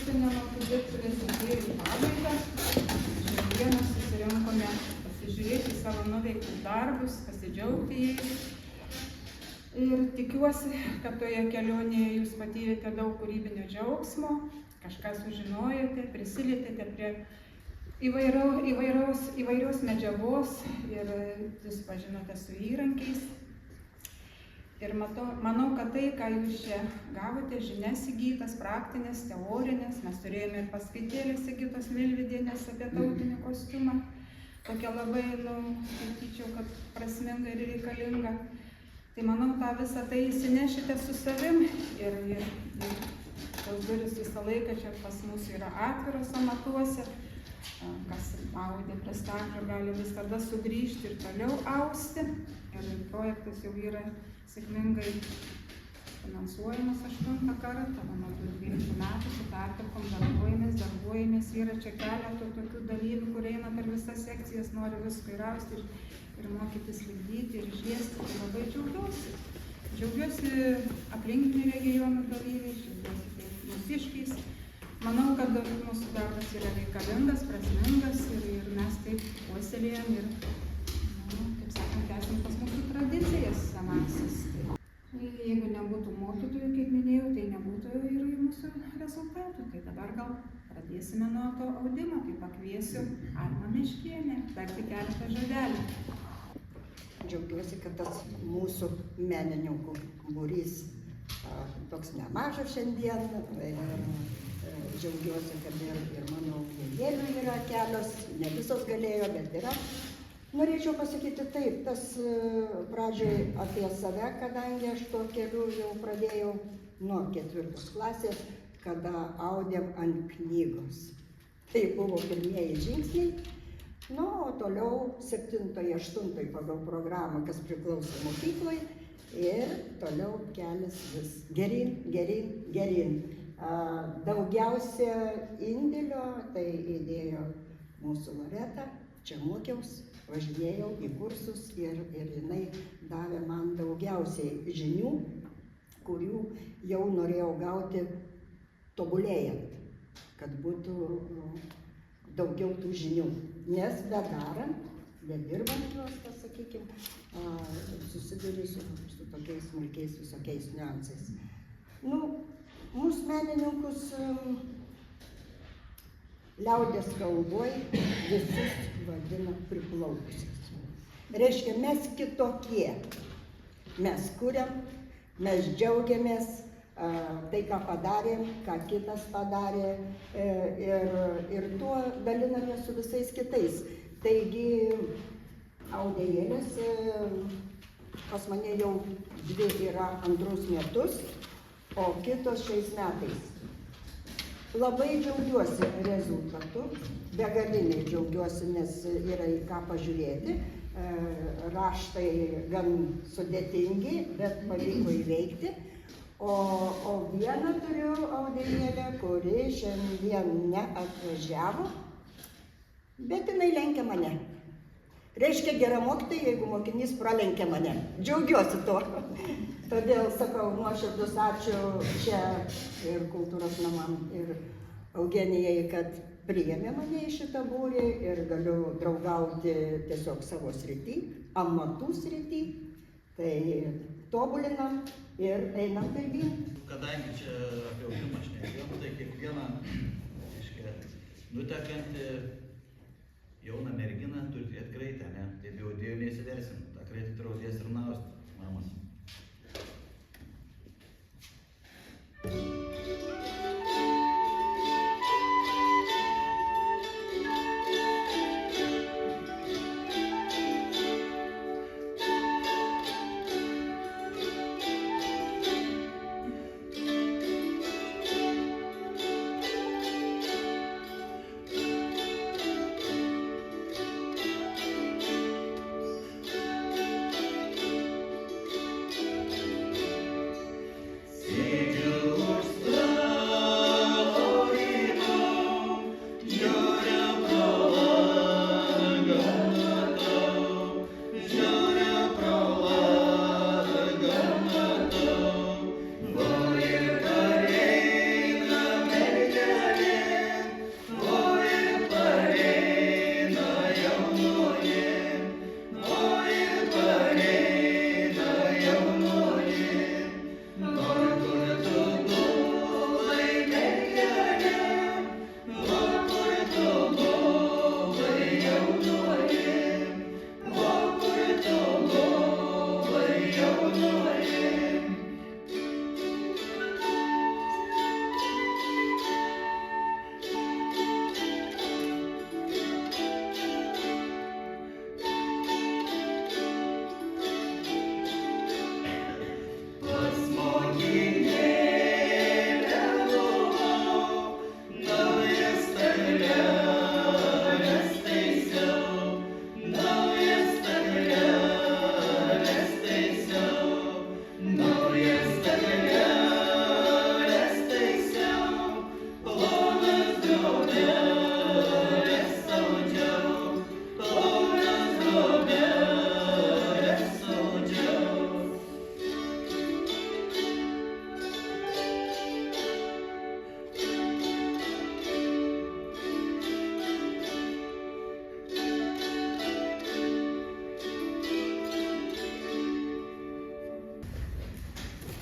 užsienio mokyklų dirbtuvės atėjo į pabaigą. Šiandieną susirinkome pasižiūrėti savo nuveiktus darbus, pasidžiaugti jais. Ir tikiuosi, kad toje kelionėje jūs patyrėte daug kūrybinio džiaugsmo, kažką sužinojote, prisilietėte prie įvairios medžiagos ir susipažinote su įrankiais. Ir manau, kad tai, ką jūs čia gavote, žinias įgytas, praktinės, teorinės, mes turėjome ir paskaitėlės Sigitos Milvydienės apie tautinį kostiumą, tokia labai, sakyčiau, kad prasminga ir reikalinga. Tai manau, tą visą tai įsinešite su savim ir tos durys visą laiką čia pas mus yra atviros amatuose. Kas audė prie staklių, gali visada sugrįžti ir toliau austi. Ir projektas jau yra sėkmingai finansuojamas 8 kartą, nuo 12 metų su pertvarkom darbuojamės. Yra čia keletų tokių dalyvių, kurie eina per visas sekcijas, nori visko įrausti ir mokytis lipdyti ir išdėstyti. Tai labai džiaugiuosi. Džiaugiuosi aplinkinių regionų dalyviais, džiaugiuosi mūsiškiais. Manau, kad mūsų darbas yra reikalingas, prasmingas ir mes taip puoselėjam ir, kaip sakant, esam pas mūsų tradicijas senąsias. Jeigu nebūtų mokytojų, kaip minėjau, tai nebūtų ir mūsų rezultatų. Tai dabar gal pradėsime nuo to audimo, tai pakviesiu Almą Meškienę, dar tik keletą žodelių. Džiaugiuosi, kad tas mūsų menininkų būrys toks nemažas šiandien. Džiaugiuosi, kad ir mano gėlėlių yra kelios, ne visos galėjo, bet yra. Norėčiau pasakyti taip, tas pradžioj apie save, kadangi aš tuo keliu jau pradėjau nuo 4 klasės, kada audėm ant knygos. Tai buvo pirmieji žingsniai. O toliau 7-8 pagal programą, kas priklauso mokyklai, ir toliau kelias vis geryn. Daugiausia indėlio tai įdėjo mūsų Loreta, čia mokiaus, važinėjau į kursus ir jinai davė man daugiausiai žinių, kurių jau norėjau gauti tobulėjant, kad būtų daugiau tų žinių. Nes bedarant, bedirbant juos, pasakykime, susiduriu su tokiais smulkiais visokiais niuansais. Mūsų menininkus liaudės kalboj visus vadina priplaukusiais. Reiškia, mes kitokie. Mes kuriam, mes džiaugiamės tai, ką padarėm, ką kitas padarė ir tuo dalinamės su visais kitais. Taigi, audėjėlės pas mane jau 2 yra 2 metus, o kitos šiais metais. Labai džiaugiuosi rezultatu, begaliniai džiaugiuosi, nes yra į ką pažiūrėti. Raštai gan sudėtingi, bet pavyko įveikti. O vieną turiu audėjėlę, kuri šiandien neatvažiavo, bet jinai lenkia mane. Reiškia, gera mokytoja, jeigu mokinys pralenkia mane. Džiaugiuosi tuo. Todėl sakau nuoširdus ačiū čia ir kultūros namam, ir Eugenijai, kad priėmė mane į šitą būrį ir galiu draugauti tiesiog savo srity, amatų srity. Tai tobulinam ir einam pirmyn. Kadangi čia apie audimą šnekėjom, tai kiekvieną nutekantį jauną merginą turi turėti kraitę, ne? Taip jau dėjų neįsiversim. Ta kraitė turi audės ir nausti, mamos.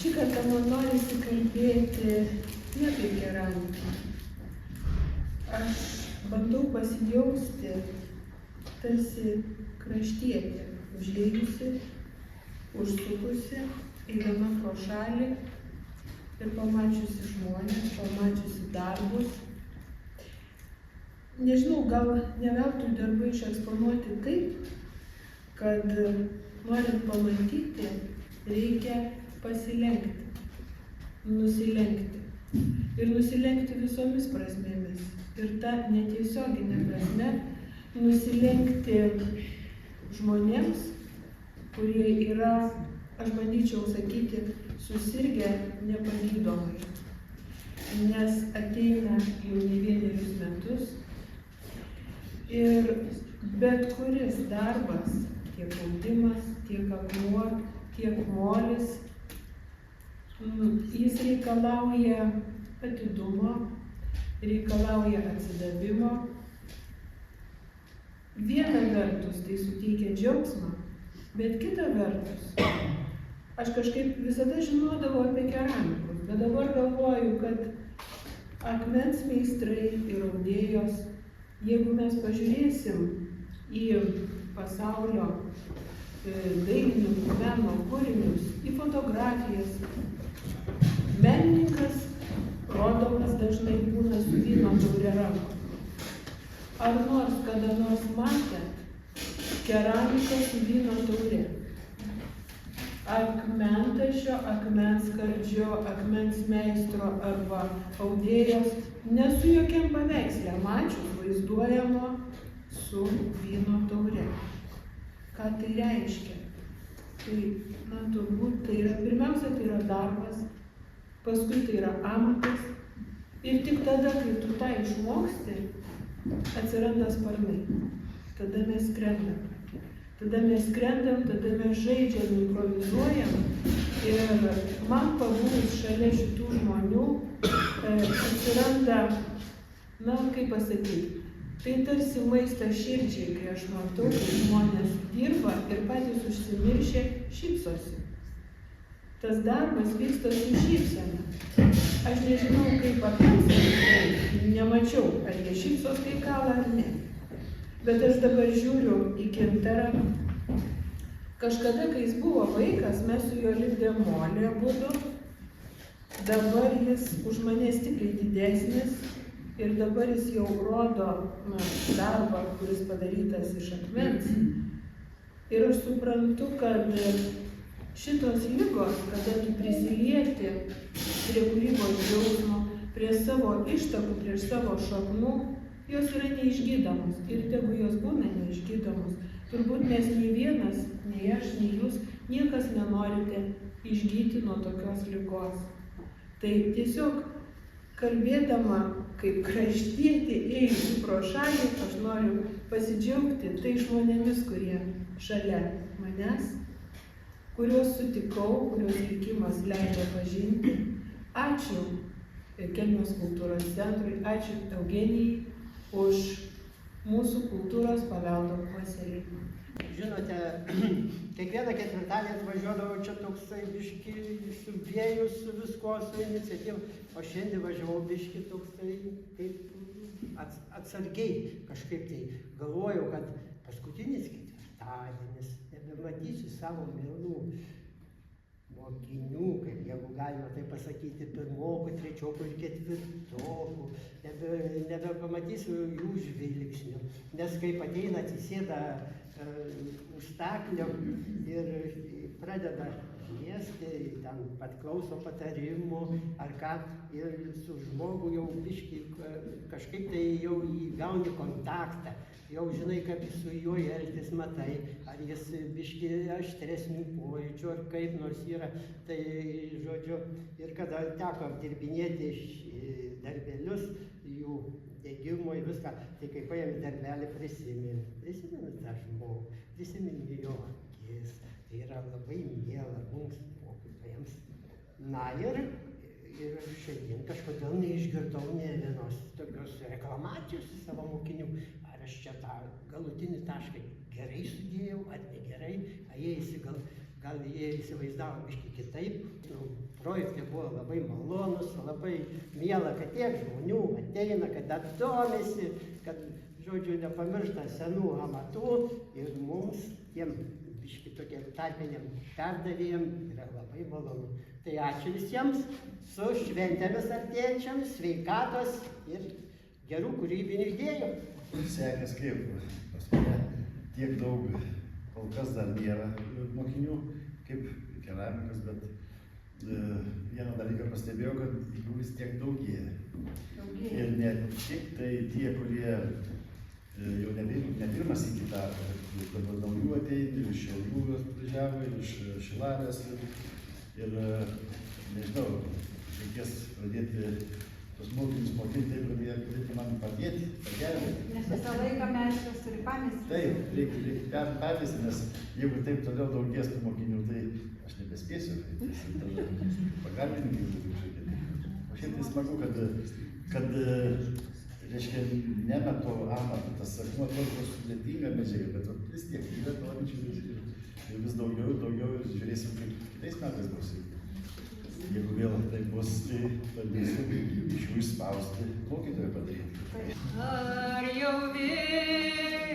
Šį kartą man norisi kalbėti ne apie keramiką. Aš bandau pasijausti tarsi kraštietė, užėjusi, užsukusi, eidama pro šalį ir pamačiusi žmonės, pamačiusi darbus. Nežinau, gal ne veltui darbai išeksponuoti taip, kad norint pamatyti, reikia pasilenkti, nusilenkti. Ir nusilenkti visomis prasmėmis. Ir ta netiesioginė prasme nusilenkti žmonėms, kurie yra, aš bandyčiau sakyti, susirgę nepagydomai. Nes ateina jau ne vienerius metus ir bet kuris darbas, tiek audimas, tiek akmuo, tiek molis, jis reikalauja atidumo, reikalauja atsidavimo. Viena vertus tai suteikia džiaugsmą, bet kita vertus, aš kažkaip visada žinodavau apie keramikus, bet dabar galvoju, kad akmens meistrai ir audėjos, jeigu mes pažiūrėsim į pasaulio dailininkų meno kūrinius, į fotografijas, menininkas rodomas dažnai būna su vyno taure rankoje. Ar nors kada nors matė keramiką su vyno taure? Akmentašio, akmenskardžio, akmens meistro arba audėjos nesu jokiam paveiksle mačius vaizduojamo su vyno taure. Ką tai reiškia? Tai, turbūt tai yra, pirmiausia, tai yra darbas, paskui tai yra amatas ir tik tada, kai tu tą išmoksti, atsiranda sparnai. Tada mes skrendam. Tada mes žaidžiam, improvizuojam ir man pabuvus šalia šitų žmonių atsiranda, kaip pasakyti, tai tarsi maistas širdžiai, kai aš matau, kai žmonės dirba ir patys užsimiršę šypsosi. Tas darbas vyksta su šypsena. Aš nežinau, kaip akmens, nemačiau, ar jie šypsos kai kalą ar ne. Bet aš dabar žiūriu į gintarą. Kažkada, kai jis buvo vaikas, mes su juo lipdėm molį abudu. Dabar jis už mane stipriai didesnis. Ir dabar jis jau rodo darbą, kuris padarytas iš akmens. Ir aš suprantu, kad šitos ligos, kada tu prisilieti prie kūrybos džiaugsmo, prie savo ištakų, prie savo šaknų, jos yra neišgydomos. Ir tegu jos būna neišgydomos. Turbūt mes nei vienas, nei aš, nei jūs, niekas nenorite išgyti nuo tokios ligos. Tai tiesiog kalbėdama kaip kraštietė ėjusi pro šalį, aš noriu pasidžiaugti tai žmonėmis, kurie šalia manęs, kuriuos sutikau, kuriuos likimas leido pažinti. Ačiū Kelmės kultūros centrui, ačiū Eugenijai už mūsų kultūros paveldo puoselėjimą. Žinote, kiekvieną ketvirtadienį atvažiuodavau čia toksai biški subėjus su visko, su iniciatyva, o šiandien važiavau biški toksai kaip atsargiai kažkaip tai galvojau, kad paskutinis ketvirtadienis, nebematysiu savo mielų mokinių, kaip jeigu galima tai pasakyti, pirmokų, trečiokų ir ketvirtokų, nebepamatysiu jų žvilgsnių, nes kaip ateina, atsisėda už staklio ir pradeda liesti, ten pat klauso patarimų ar ką, ir su žmogu jau biški kažkaip tai jau įgauni kontaktą, jau žinai, kaip su juo elgtis, matai, ar jis biški aštresnių pojūčių, ar kaip nors yra, tai žodžiu, ir kada teko apdirbinėti darbelius, jų degimo ir viską, tai kai paėmė darbelį, prisimenu tą žmogų, prisimenu jo akis, tai yra labai miela mums mokytojams. Na ir šiandien kažkodėl neišgirdau nė vienos tokios reklamacijos savo mokinių, ar aš čia tą galutinį tašką gerai sudėjau, ar negerai, gal jie įsivaizdavo biškį kitaip, projektai buvo labai malonus, labai miela, kad tiek žmonių ateina, kad domisi, kad, žodžiu, nepamiršta senų amatų ir mums, tiem biški tokiem tarpiniam perdavėjam, yra labai malonu. Tai ačiū visiems, su šventėmis artėjančiams, sveikatos ir gerų kūrybinių idėjų. Sekės kaip, pas mane tiek daug, kol kas dar nėra mokinių kaip keramikos, bet vieną dalyką pastebėjau, kad jų vis tiek daugėja. Ir ne tik tai tie, kurie jau ne pirmas į kitą, bet dabar naujų ateina, iš Šiaulių atvažiavo, iš Šilalės ir nežinau, reikės pradėti tos mokinius mokinti, taip, kad jie galėtų man padėti, pagelbėti. Nes visą laiką meistras turi pamesti. Taip, reikia pamesti, nes jeigu taip toliau daugės tų mokinių, tai aš nebespėsiu. Pagalbininkai būtų žiūrėti. O šiaip tai smagu, kad reiškia, nemeto amato, tas akmuo atrodo sudėtinga medžiaga, bet vis tiek yra norinčių ir vis daugiau ir žiūrėsim, kaip kitais metais bus. Jeigu vėl tai bus, tai padėsiu iš jų išspausti mokytoją padaryti. Ar jau vėl